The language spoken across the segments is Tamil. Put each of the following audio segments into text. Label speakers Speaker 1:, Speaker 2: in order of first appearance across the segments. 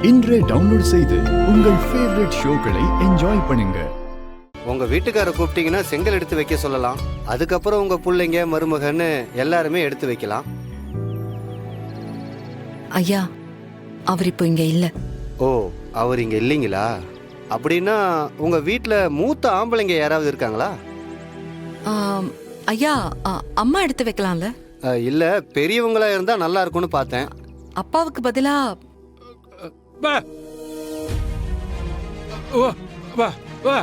Speaker 1: இன்றே டவுன்லோட் செய்து உங்கள் ஃபேவரட் ஷோக்களை என்ஜாய் பண்ணுங்க.
Speaker 2: உங்க வீட்டுக்கார கூப்பிட்டீங்கன்னா செங்கல் எடுத்து வைக்க சொல்லலாம். அதுக்கப்புறம் உங்க பிள்ளைங்க மருமகன்னு எல்லாருமே எடுத்து வைக்கலாம்.
Speaker 3: ஐயா, அவர் இப்போ இங்க இல்ல.
Speaker 2: ஓ, அவர் இங்க இல்லைங்களா? அப்படின்னா உங்க வீட்டுல மூத்த ஆம்பளைங்க யாராவது இருக்காங்களா?
Speaker 3: ஐயா, அம்மா எடுத்து வைக்கலாம்ல?
Speaker 2: இல்ல, பெரியவங்களா இருந்தா நல்லா இருக்கும்னு பார்த்தேன்.
Speaker 3: அப்பாவுக்கு பதிலா
Speaker 4: வா வா வா வா.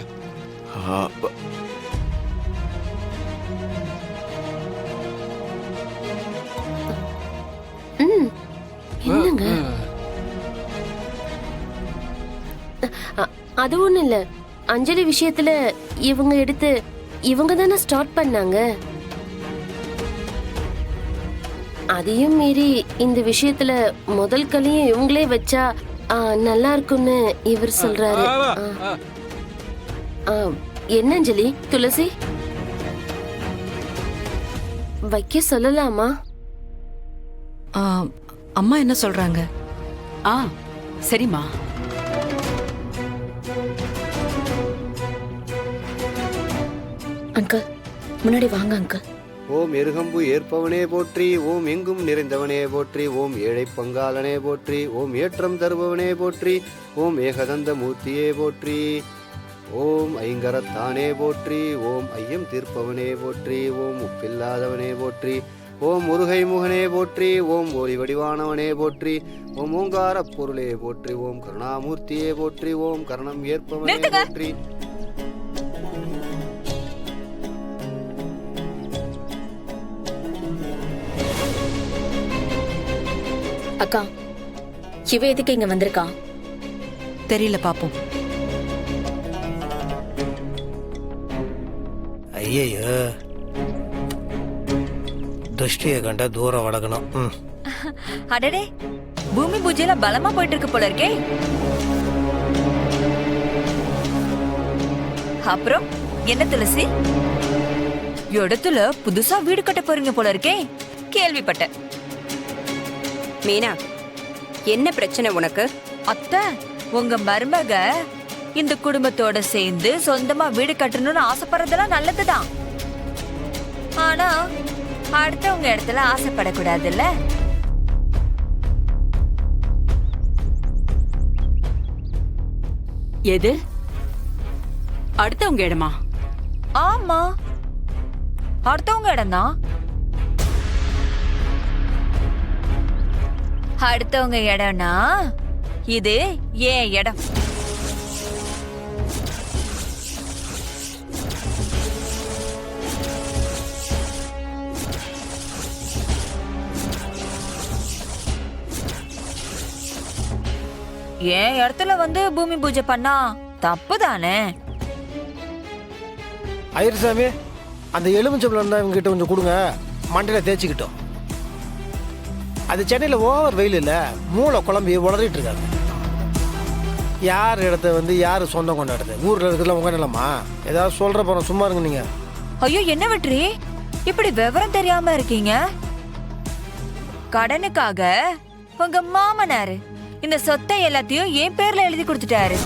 Speaker 5: என்னங்க? அது ஒண்ணு இல்ல. அஞ்சலி விஷயத்துல இவங்க எடுத்து இவங்க தானே ஸ்டார்ட் பண்ணாங்க. அதையும் மீறி இந்த விஷயத்துல முதல் கலையும் இவங்களே வச்சா நல்லா இருக்கும்னு இவர் சொல்றாரு. என்ன அஞ்சலி, துளசி வைக்க சொல்லலாமா?
Speaker 3: அம்மா என்ன சொல்றாங்க?
Speaker 6: சரிம்மா.
Speaker 5: அங்கிள், முன்னாடி வாங்க அங்கிள்.
Speaker 2: ஓம் எருகம்பு ஏற்பவனே போற்றி, ஓம் எங்கும் நிறைந்தவனே போற்றி, ஓம் ஏழை பங்காளனே போற்றி, ஓம் ஏற்றம் தருபவனே போற்றி, ஓம் ஏகதந்த மூர்த்தியே போற்றி, ஓம் ஐங்கரத்தானே போற்றி, ஓம் ஐயம் தீர்ப்பவனே போற்றி, ஓம் உப்பில்லாதவனே போற்றி, ஓம் முருகை முகனே போற்றி, ஓம் ஒளி வடிவானவனே போற்றி, ஓம் ஓங்கார பொருளே போற்றி, ஓம் கருணாமூர்த்தியே போற்றி, ஓம் கரணம் ஏற்பவனே போற்றி.
Speaker 7: அக்கா, இவ எதுக்கு இங்க வந்திருக்கா?
Speaker 3: தெரியல, பாப்போம்.
Speaker 8: ஐயோ, திருஷ்டியை கண்டா தூரம் வளர்க்கணும்.
Speaker 6: அடடே, பூமி பூஜையில பலமா போயிட்டு இருக்கு போல இருக்கே. அப்புறம் என்ன துளசி, இடத்துல புதுசா வீடு கட்ட போறீங்க போல இருக்கே, கேள்விப்பட்டேன்.
Speaker 9: மீனா, என்ன பிரச்சனை உனக்கு?
Speaker 6: அத்தை, உங்க மருமக இந்த குடும்பத்தோட சேர்ந்து சொந்தமா வீடு கட்டணும்னு ஆசைப்படுறதெல்லாம் நல்லதுதான். ஆனா அடுத்தவங்க இடத்துல ஆசைப்படக்கூடாதுல்ல.
Speaker 9: எது? அடுத்தவங்க இடமா?
Speaker 6: ஆமா, அடுத்தவங்க இடம்தான். அடுத்தவங்க இடம்னா இது ஏன் இடம். என் இடத்துல வந்து பூமி பூஜை பண்ணா தப்பு தானே?
Speaker 8: ஐயர்சாமி, அந்த எலுமிச்சம்பளம் இருந்தா இவங்க கிட்ட கொஞ்சம் கொடுங்க, மண்டையில தேய்ச்சிக்கிட்டோம். அது சென்னையில் ஓவர் வெயில் இல்லை, மூளை குழம்பி உளறிட்டு இருக்காங்க. யார் இடத்த வந்து யார் சொந்தம் கொண்டாடுது? ஊரில் இருக்கிறதுல உங்க நிலமா? ஏதாவது சொல்ற போறோம், சும்மா இருங்க நீங்க.
Speaker 6: ஐயோ, என்ன வெற்றி இப்படி விவரம் தெரியாம இருக்கீங்க? கடனுக்காக உங்க மாமனாரு இந்த சொத்தை எல்லாத்தையும் என் பேர்ல எழுதி கொடுத்துட்டாரு.